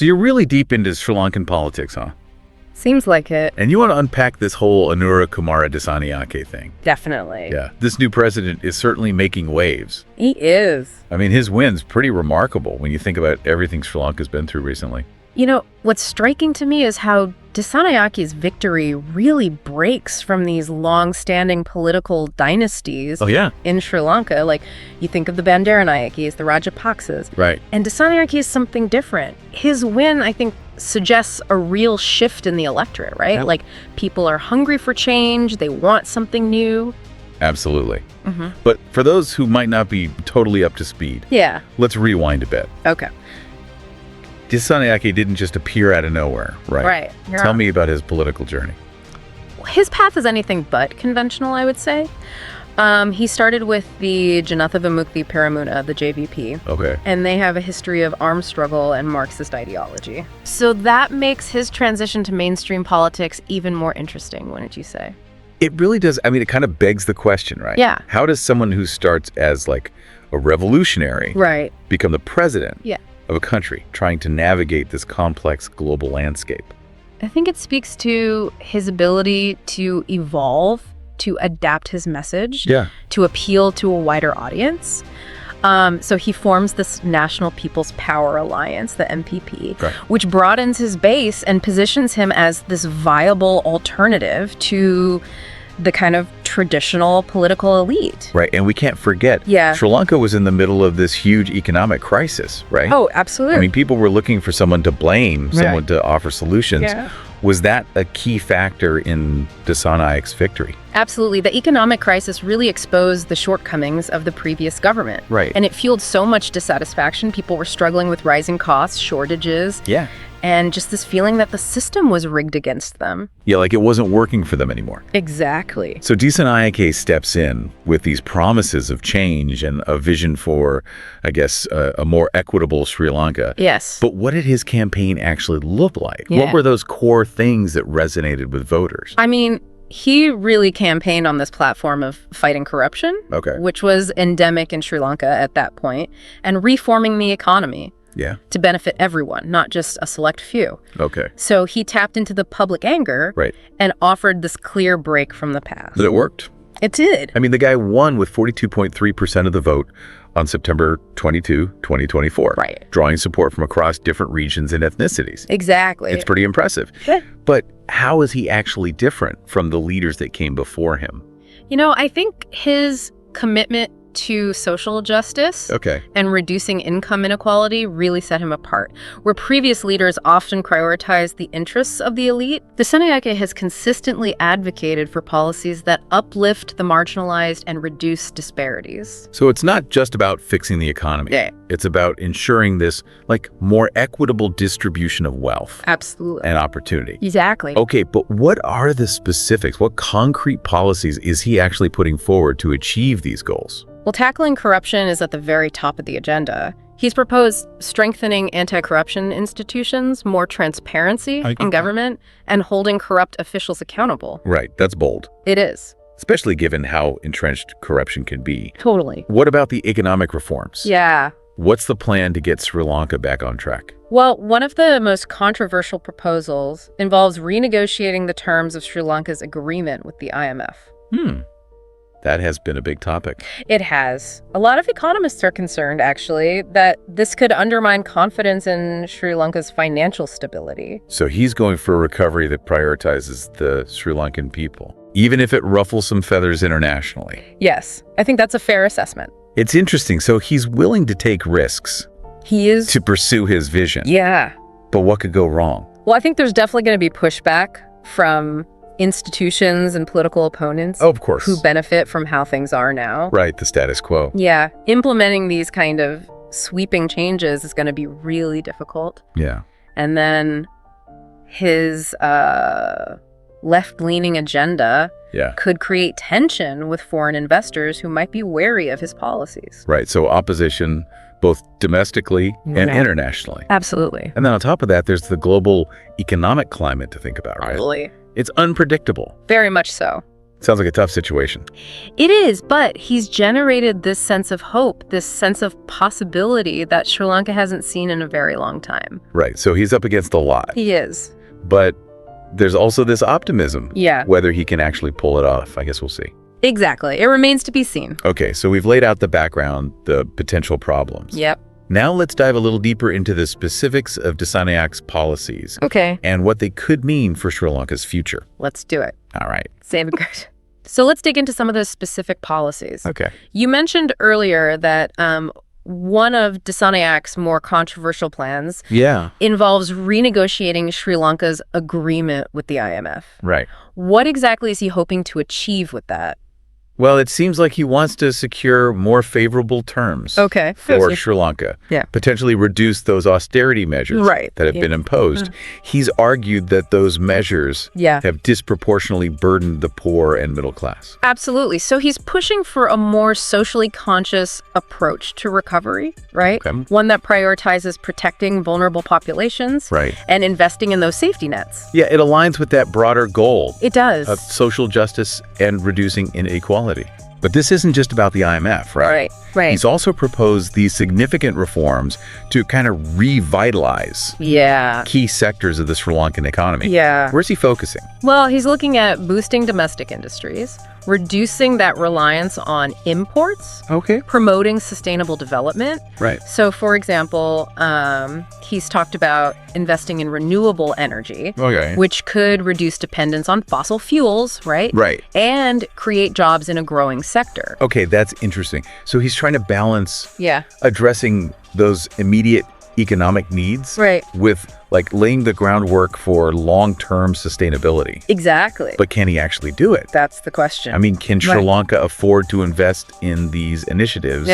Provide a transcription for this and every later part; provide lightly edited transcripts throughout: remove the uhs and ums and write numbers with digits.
So you're really deep into Sri Lankan politics, huh? Seems like it. And you want to unpack this whole Anura Kumara Dissanayake thing. Definitely. Yeah. This new president is certainly making waves. He is. I mean, his win's pretty remarkable when you think about everything Sri Lanka's been through recently. You know, what's striking to me is how Disanayake's victory really breaks from these long-standing political dynasties in Sri Lanka. Like, you think of the Bandaranayakes, the Rajapaksas. Right. And Dissanayake is something different. His win, I think, suggests a real shift in the electorate, right? Yep. Like, people are hungry for change. They want something new. Absolutely. But for those who might not be totally up to speed, let's rewind a bit. Okay. Dissanayake didn't just appear out of nowhere, right? Right. Tell me about his political journey. His path is anything but conventional, I would say. He started with the Janatha Vimukti Peramuna, the JVP. Okay. And they have a history of armed struggle and Marxist ideology. So that makes his transition to mainstream politics even more interesting, wouldn't you say? It really does. I mean, it kind of begs the question, right? Yeah. How does someone who starts as like a revolutionary become the president of a country trying to navigate this complex global landscape? I think it speaks to his ability to evolve, to adapt his message, to appeal to a wider audience. So he forms this National People's Power Alliance, the MPP, which broadens his base and positions him as this viable alternative to the kind of traditional political elite. Right, and we can't forget, Sri Lanka was in the middle of this huge economic crisis, right? Oh, absolutely. I mean, people were looking for someone to blame, someone to offer solutions. Was that a key factor in Disanayake's victory? Absolutely. The economic crisis really exposed the shortcomings of the previous government. Right. And it fueled so much dissatisfaction. People were struggling with rising costs, shortages. And just this feeling that the system was rigged against them. Yeah, like it wasn't working for them anymore. Exactly. So Dissanayake steps in with these promises of change and a vision for, I guess, a more equitable Sri Lanka. Yes. But what did his campaign actually look like? What were those core things that resonated with voters? I mean, he really campaigned on this platform of fighting corruption, which was endemic in Sri Lanka at that point, and reforming the economy. To benefit everyone, not just a select few. So he tapped into the public anger and offered this clear break from the past. But it worked. It did. I mean, the guy won with 42.3% of the vote on September 22, 2024. Drawing support from across different regions and ethnicities. Exactly. It's pretty impressive. But how is he actually different from the leaders that came before him? You know, I think his commitment to social justice and reducing income inequality really set him apart. Where previous leaders often prioritized the interests of the elite, Dissanayake has consistently advocated for policies that uplift the marginalized and reduce disparities. So it's not just about fixing the economy. It's about ensuring this like more equitable distribution of wealth. And opportunity. Exactly. Okay, but what are the specifics? What concrete policies is he actually putting forward to achieve these goals? Well, tackling corruption is at the very top of the agenda. He's proposed strengthening anti-corruption institutions, more transparency in government, and holding corrupt officials accountable. Right, that's bold. It is. Especially given how entrenched corruption can be. Totally. What about the economic reforms? Yeah. What's the plan to get Sri Lanka back on track? Well, one of the most controversial proposals involves renegotiating the terms of Sri Lanka's agreement with the IMF. That has been a big topic. It has. A lot of economists are concerned, actually, that this could undermine confidence in Sri Lanka's financial stability. So he's going for a recovery that prioritizes the Sri Lankan people, even if it ruffles some feathers internationally. Yes, I think that's a fair assessment. It's interesting. So he's willing to take risks. He is. To pursue his vision. Yeah. But what could go wrong? Well, I think there's definitely going to be pushback from institutions and political opponents who benefit from how things are now. Right, the status quo. Yeah, implementing these kind of sweeping changes is going to be really difficult. And then his left-leaning agenda could create tension with foreign investors who might be wary of his policies. Right, so opposition both domestically and internationally. Absolutely. And then on top of that, there's the global economic climate to think about, right? Totally. It's unpredictable. Very much so. Sounds like a tough situation. It is, but he's generated this sense of hope, this sense of possibility that Sri Lanka hasn't seen in a very long time. Right, so he's up against a lot. He is. But there's also this optimism. Yeah. Whether he can actually pull it off, I guess we'll see. Exactly. It remains to be seen. Okay, so we've laid out the background, the potential problems. Yep. Now let's dive a little deeper into the specifics of Dissanayak's policies. Okay. And what they could mean for Sri Lanka's future. Let's do it. All right. Save it good. So let's dig into some of those specific policies. Okay. You mentioned earlier that one of Dissanayak's more controversial plans involves renegotiating Sri Lanka's agreement with the IMF. Right. What exactly is he hoping to achieve with that? Well, it seems like he wants to secure more favorable terms for Sri Lanka. Yeah. Potentially reduce those austerity measures that have been imposed. He's argued that those measures have disproportionately burdened the poor and middle class. Absolutely. So he's pushing for a more socially conscious approach to recovery, right? Okay. One that prioritizes protecting vulnerable populations and investing in those safety nets. Yeah, it aligns with that broader goal. It does. Of social justice and reducing inequality. But this isn't just about the IMF, right? Right. He's also proposed these significant reforms to kind of revitalize key sectors of the Sri Lankan economy. Yeah. Where's he focusing? Well, he's looking at boosting domestic industries, reducing that reliance on imports, promoting sustainable development. Right. So, for example, he's talked about investing in renewable energy, which could reduce dependence on fossil fuels, right? Right. And create jobs in a growing sector. Okay, that's interesting. So he's trying to balance addressing those immediate economic needs with like laying the groundwork for long-term sustainability. Exactly. But can he actually do it? That's the question. I mean, can Sri Lanka afford to invest in these initiatives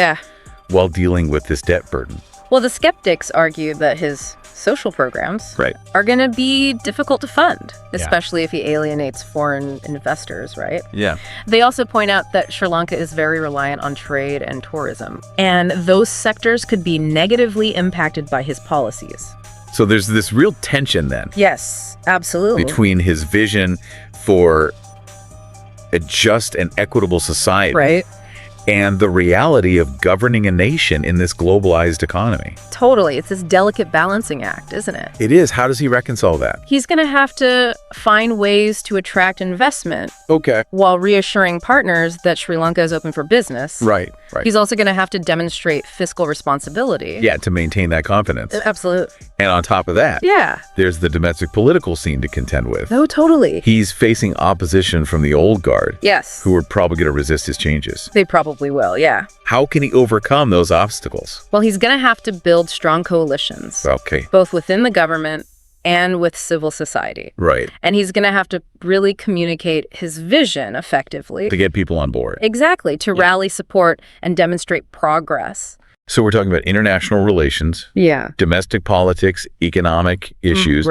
while dealing with this debt burden? Well, the skeptics argue that his social programs are going to be difficult to fund, especially if he alienates foreign investors, right? Yeah. They also point out that Sri Lanka is very reliant on trade and tourism, and those sectors could be negatively impacted by his policies. So there's this real tension then. Yes, absolutely. Between his vision for a just and equitable society and the reality of governing a nation in this globalized economy. Totally. It's this delicate balancing act, isn't it? It is. How does he reconcile that? He's going to have to find ways to attract investment while reassuring partners that Sri Lanka is open for business. Right. He's also going to have to demonstrate fiscal responsibility. Yeah, to maintain that confidence. Absolutely. And on top of that, there's the domestic political scene to contend with. Oh, totally. He's facing opposition from the old guard. Yes. Who are probably going to resist his changes. They probably will, yeah. How can he overcome those obstacles? Well, he's going to have to build strong coalitions. Okay. Both within the government and with civil society. Right. And he's going to have to really communicate his vision effectively. To get people on board. Exactly. To rally support and demonstrate progress. So we're talking about international relations, domestic politics, economic issues,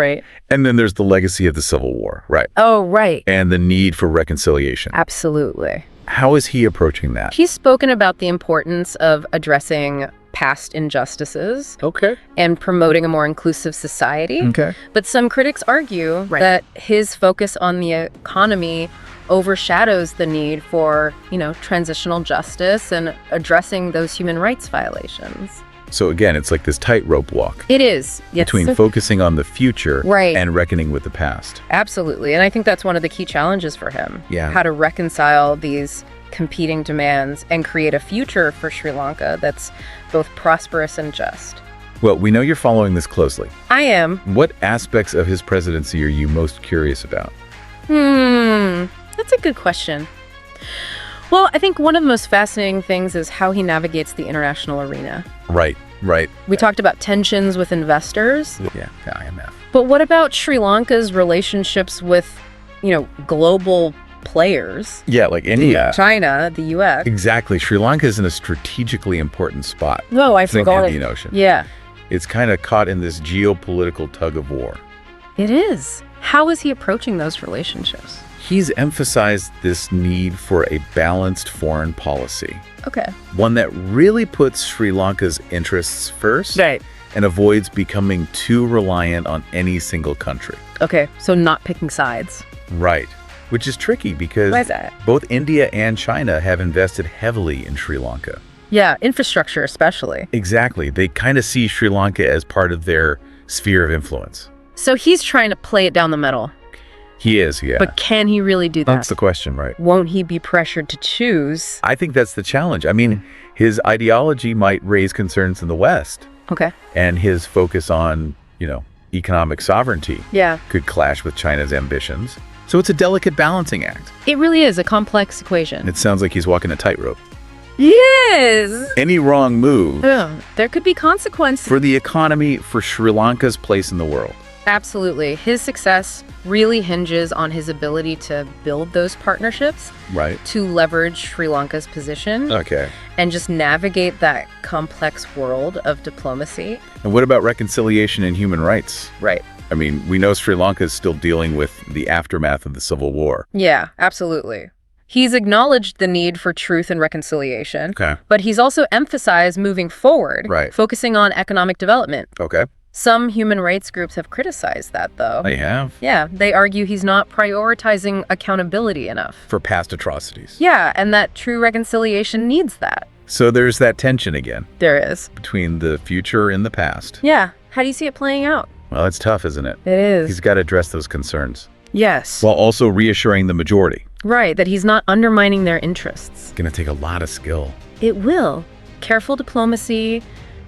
and then there's the legacy of the Civil War, Oh, right. And the need for reconciliation. Absolutely. How is he approaching that? He's spoken about the importance of addressing past injustices and promoting a more inclusive society. But some critics argue that his focus on the economy overshadows the need for, transitional justice and addressing those human rights violations. So again, it's like this tightrope walk. It is. Between focusing on the future and reckoning with the past. Absolutely. And I think that's one of the key challenges for him. Yeah. How to reconcile these competing demands and create a future for Sri Lanka that's both prosperous and just. Well, we know you're following this closely. I am. What aspects of his presidency are you most curious about? That's a good question. Well, I think one of the most fascinating things is how he navigates the international arena. Right. We talked about tensions with investors. Yeah, the IMF. But what about Sri Lanka's relationships with, global players? Yeah, like India. China, the U.S. Exactly. Sri Lanka is in a strategically important spot. No, I forgot. In the Indian Ocean. Yeah. It's kind of caught in this geopolitical tug of war. It is. How is he approaching those relationships? He's emphasized this need for a balanced foreign policy. One that really puts Sri Lanka's interests first and avoids becoming too reliant on any single country. So not picking sides. Right. Which is tricky because Why is that? both India and China have invested heavily in Sri Lanka. Yeah, infrastructure especially. Exactly. They kind of see Sri Lanka as part of their sphere of influence. So he's trying to play it down the middle. He is, yeah. But can he really do that? That's the question, right? Won't he be pressured to choose? I think that's the challenge. I mean, his ideology might raise concerns in the West. Okay. And his focus on, economic sovereignty could clash with China's ambitions. So it's a delicate balancing act. It really is a complex equation. It sounds like he's walking a tightrope. Yes! Any wrong move. There could be consequences. For the economy, for Sri Lanka's place in the world. Absolutely. His success really hinges on his ability to build those partnerships. Right. To leverage Sri Lanka's position. Okay. And just navigate that complex world of diplomacy. And what about reconciliation and human rights? Right. I mean, we know Sri Lanka is still dealing with the aftermath of the Civil War. Yeah, absolutely. He's acknowledged the need for truth and reconciliation. Okay. But he's also emphasized moving forward. Right. Focusing on economic development. Okay. Some human rights groups have criticized that, though. They have? Yeah, they argue he's not prioritizing accountability enough. For past atrocities. Yeah, and that true reconciliation needs that. So there's that tension again. There is. Between the future and the past. Yeah. How do you see it playing out? Well, it's tough, isn't it? It is. He's got to address those concerns. Yes. While also reassuring the majority. Right, that he's not undermining their interests. It's going to take a lot of skill. It will. Careful diplomacy,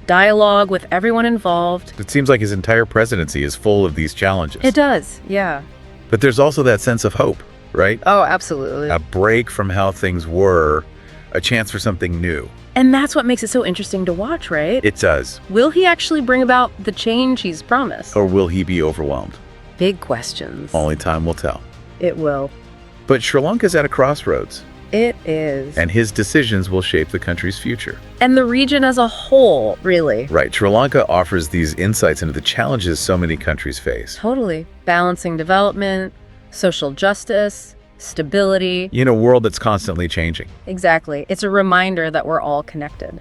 dialogue with everyone involved. It seems like his entire presidency is full of these challenges. It does, yeah. But there's also that sense of hope, right? Oh, absolutely. A break from how things were, a chance for something new. And that's what makes it so interesting to watch, right? It does. Will he actually bring about the change he's promised? Or will he be overwhelmed? Big questions. Only time will tell. It will. But Sri Lanka's at a crossroads. It is. And his decisions will shape the country's future. And the region as a whole, really. Right. Sri Lanka offers these insights into the challenges so many countries face. Totally. Balancing development, social justice, stability. In a world that's constantly changing. Exactly. It's a reminder that we're all connected.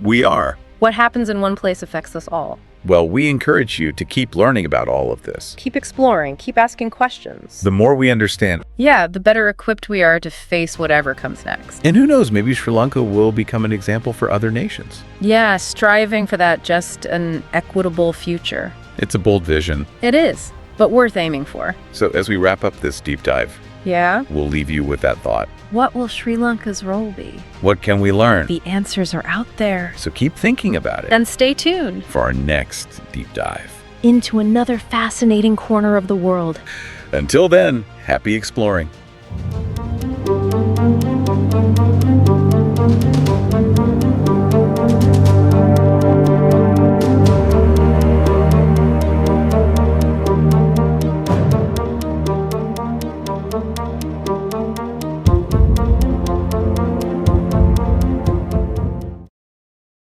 We are. What happens in one place affects us all. Well, we encourage you to keep learning about all of this. Keep exploring, keep asking questions. The more we understand. Yeah, the better equipped we are to face whatever comes next. And who knows, maybe Sri Lanka will become an example for other nations. Yeah, striving for that just an equitable future. It's a bold vision. It is, but worth aiming for. So as we wrap up this deep dive, we'll leave you with that thought. What will Sri Lanka's role be? What can we learn? The answers are out there. So keep thinking about it. Then stay tuned for our next deep dive. Into another fascinating corner of the world. Until then, happy exploring.